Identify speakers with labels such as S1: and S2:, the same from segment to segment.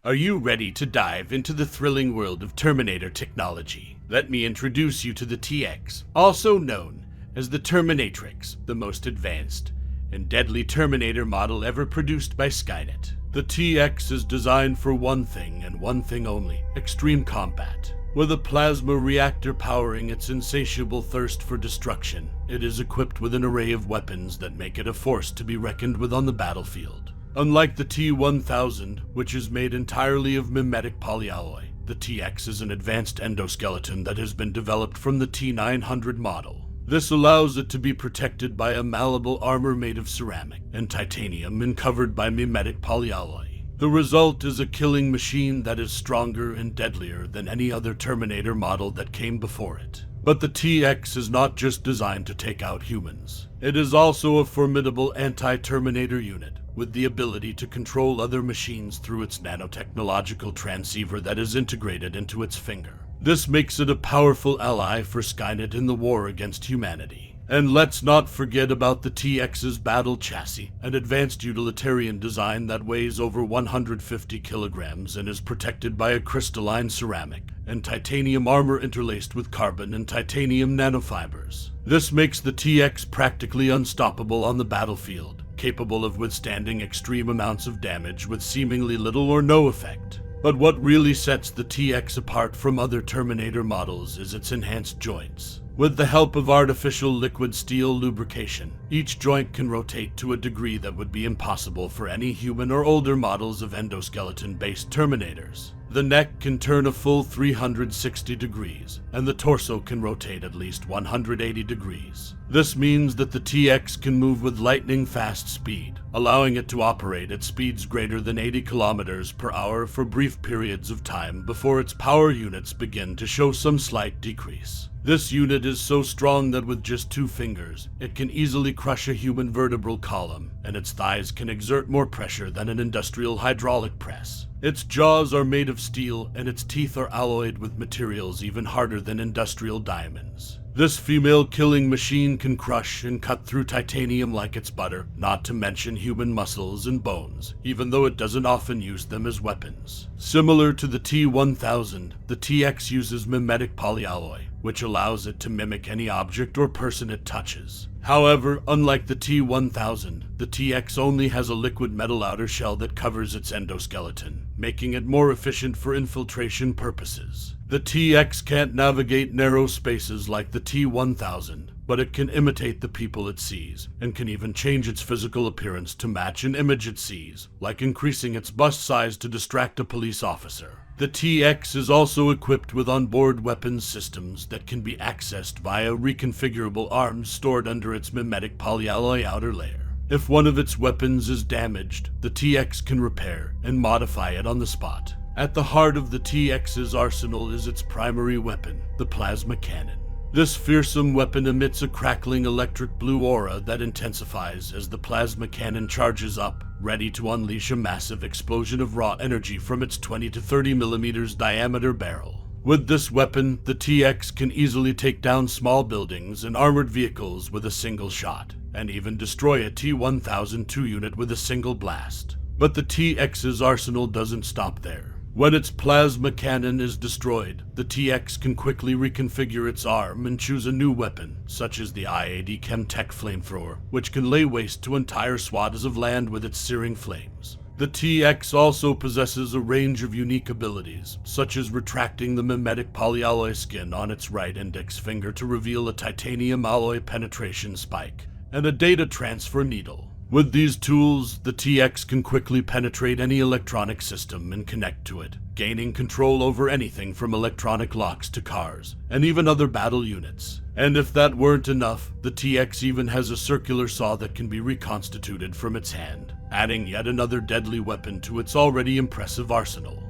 S1: Are you ready to dive into the thrilling world of Terminator technology? Let me introduce you to the TX, also known as the Terminatrix, the most advanced and deadly Terminator model ever produced by Skynet. The TX is designed for one thing and one thing only: extreme combat. With a plasma reactor powering its insatiable thirst for destruction, it is equipped with an array of weapons that make it a force to be reckoned with on the battlefield. Unlike the T-1000, which is made entirely of mimetic polyalloy, the TX is an advanced endoskeleton that has been developed from the T-900 model. This allows it to be protected by a malleable armor made of ceramic and titanium and covered by mimetic polyalloy. The result is a killing machine that is stronger and deadlier than any other Terminator model that came before it. But the TX is not just designed to take out humans. It is also a formidable anti-Terminator unit, with the ability to control other machines through its nanotechnological transceiver that is integrated into its finger. This makes it a powerful ally for Skynet in the war against humanity. And let's not forget about the TX's battle chassis, an advanced utilitarian design that weighs over 150 kilograms and is protected by a crystalline ceramic and titanium armor interlaced with carbon and titanium nanofibers. This makes the TX practically unstoppable on the battlefield, capable of withstanding extreme amounts of damage with seemingly little or no effect. But what really sets the TX apart from other Terminator models is its enhanced joints. With the help of artificial liquid steel lubrication, each joint can rotate to a degree that would be impossible for any human or older models of endoskeleton-based Terminators. The neck can turn a full 360 degrees, and the torso can rotate at least 180 degrees. This means that the TX can move with lightning-fast speed, allowing it to operate at speeds greater than 80 kilometers per hour for brief periods of time before its power units begin to show some slight decrease. This unit is so strong that with just 2 fingers, it can easily crush a human vertebral column, and its thighs can exert more pressure than an industrial hydraulic press. Its jaws are made of steel, and its teeth are alloyed with materials even harder than industrial diamonds. This female killing machine can crush and cut through titanium like it's butter, not to mention human muscles and bones, even though it doesn't often use them as weapons. Similar to the T-1000, the TX uses mimetic polyalloy, which allows it to mimic any object or person it touches. However, unlike the T-1000, the TX only has a liquid metal outer shell that covers its endoskeleton, making it more efficient for infiltration purposes. The TX can't navigate narrow spaces like the T-1000, but it can imitate the people it sees, and can even change its physical appearance to match an image it sees, like increasing its bust size to distract a police officer. The TX is also equipped with onboard weapons systems that can be accessed via reconfigurable arms stored under its mimetic polyalloy outer layer. If one of its weapons is damaged, the TX can repair and modify it on the spot. At the heart of the TX's arsenal is its primary weapon, the plasma cannon. This fearsome weapon emits a crackling electric blue aura that intensifies as the plasma cannon charges up, ready to unleash a massive explosion of raw energy from its 20 to 30 millimeters diameter barrel. With this weapon, the TX can easily take down small buildings and armored vehicles with a single shot, and even destroy a T-1002 unit with a single blast. But the TX's arsenal doesn't stop there. When its plasma cannon is destroyed, the TX can quickly reconfigure its arm and choose a new weapon, such as the IAD Chemtech flamethrower, which can lay waste to entire swaths of land with its searing flames. The TX also possesses a range of unique abilities, such as retracting the mimetic polyalloy skin on its right index finger to reveal a titanium alloy penetration spike, and a data transfer needle. With these tools, the TX can quickly penetrate any electronic system and connect to it, gaining control over anything from electronic locks to cars, and even other battle units. And if that weren't enough, the TX even has a circular saw that can be reconstituted from its hand, adding yet another deadly weapon to its already impressive arsenal.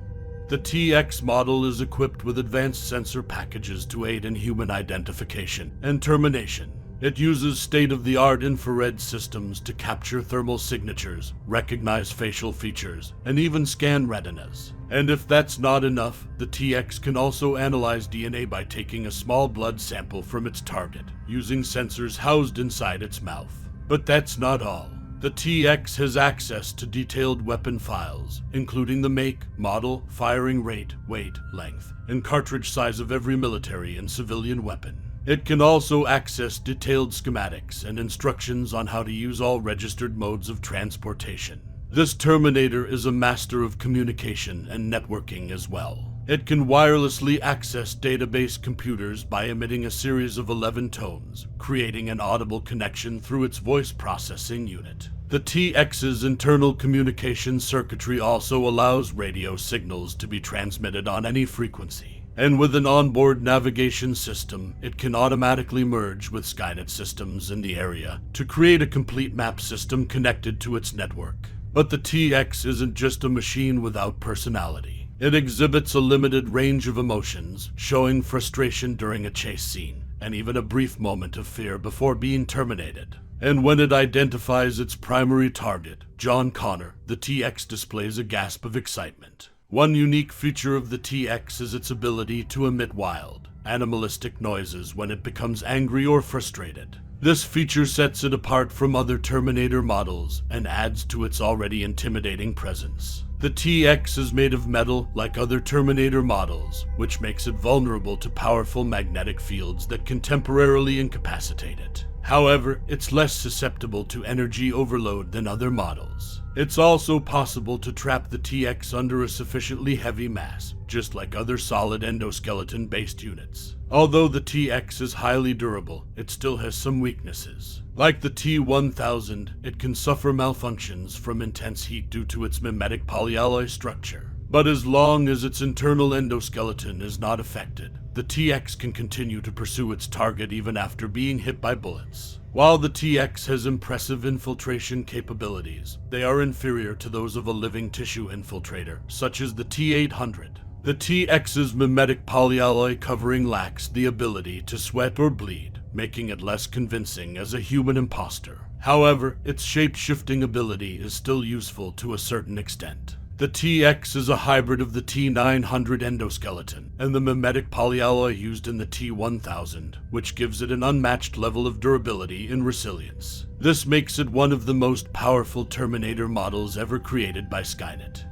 S1: The TX model is equipped with advanced sensor packages to aid in human identification and termination. It uses state-of-the-art infrared systems to capture thermal signatures, recognize facial features, and even scan retinas. And if that's not enough, the TX can also analyze DNA by taking a small blood sample from its target, using sensors housed inside its mouth. But that's not all. The The TX has access to detailed weapon files, including the make, model, firing rate, weight, length, and cartridge size of every military and civilian weapon. It can also access detailed schematics and instructions on how to use all registered modes of transportation. This Terminator is a master of communication and networking as well. It can wirelessly access database computers by emitting a series of 11 tones, creating an audible connection through its voice processing unit. The TX's internal communication circuitry also allows radio signals to be transmitted on any frequency. And with an onboard navigation system, it can automatically merge with Skynet systems in the area to create a complete map system connected to its network. But the TX isn't just a machine without personality. It exhibits a limited range of emotions, showing frustration during a chase scene, and even a brief moment of fear before being terminated. And when it identifies its primary target, John Connor, the TX displays a gasp of excitement. One unique feature of the TX is its ability to emit wild, animalistic noises when it becomes angry or frustrated. This feature sets it apart from other Terminator models and adds to its already intimidating presence. The TX is made of metal like other Terminator models, which makes it vulnerable to powerful magnetic fields that can temporarily incapacitate it. However, it's less susceptible to energy overload than other models. It's also possible to trap the TX under a sufficiently heavy mass, just like other solid endoskeleton-based units. Although the TX is highly durable, it still has some weaknesses. Like the T-1000, it can suffer malfunctions from intense heat due to its mimetic polyalloy structure. But as long as its internal endoskeleton is not affected, the TX can continue to pursue its target even after being hit by bullets. While the TX has impressive infiltration capabilities, they are inferior to those of a living tissue infiltrator, such as the T-800. The TX's mimetic polyalloy covering lacks the ability to sweat or bleed, making it less convincing as a human imposter. However, its shape-shifting ability is still useful to a certain extent. The TX is a hybrid of the T-900 endoskeleton and the mimetic polyalloy used in the T-1000, which gives it an unmatched level of durability and resilience. This makes it one of the most powerful Terminator models ever created by Skynet.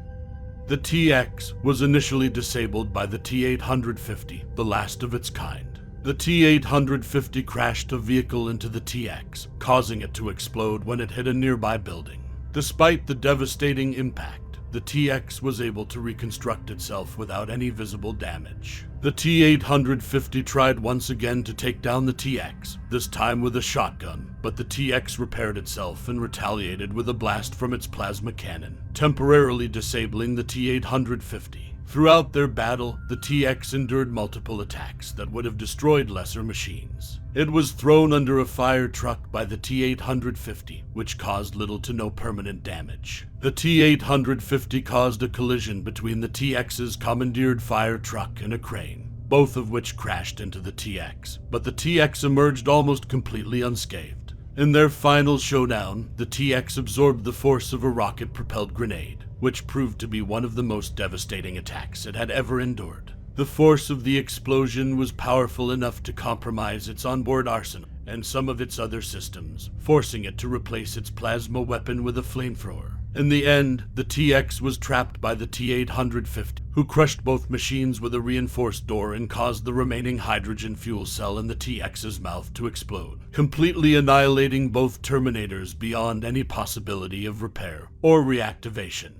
S1: The TX was initially disabled by the T-850, the last of its kind. The T-850 crashed a vehicle into the TX, causing it to explode when it hit a nearby building. Despite the devastating impact, the TX was able to reconstruct itself without any visible damage. The T-850 tried once again to take down the TX, this time with a shotgun, but the TX repaired itself and retaliated with a blast from its plasma cannon, temporarily disabling the T-850. Throughout their battle, the TX endured multiple attacks that would have destroyed lesser machines. It was thrown under a fire truck by the T-850, which caused little to no permanent damage. The T-850 caused a collision between the TX's commandeered fire truck and a crane, both of which crashed into the TX, but the TX emerged almost completely unscathed. In their final showdown, the TX absorbed the force of a rocket-propelled grenade, which proved to be one of the most devastating attacks it had ever endured. The force of the explosion was powerful enough to compromise its onboard arsenal and some of its other systems, forcing it to replace its plasma weapon with a flamethrower. In the end, the TX was trapped by the T-850, who crushed both machines with a reinforced door and caused the remaining hydrogen fuel cell in the TX's mouth to explode, completely annihilating both Terminators beyond any possibility of repair or reactivation.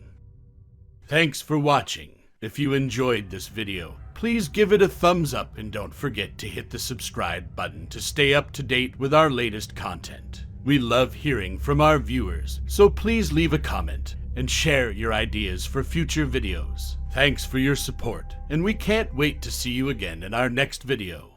S1: Thanks for watching. If you enjoyed this video, please give it a thumbs up and don't forget to hit the subscribe button to stay up to date with our latest content. We love hearing from our viewers, so please leave a comment and share your ideas for future videos. Thanks for your support, and we can't wait to see you again in our next video.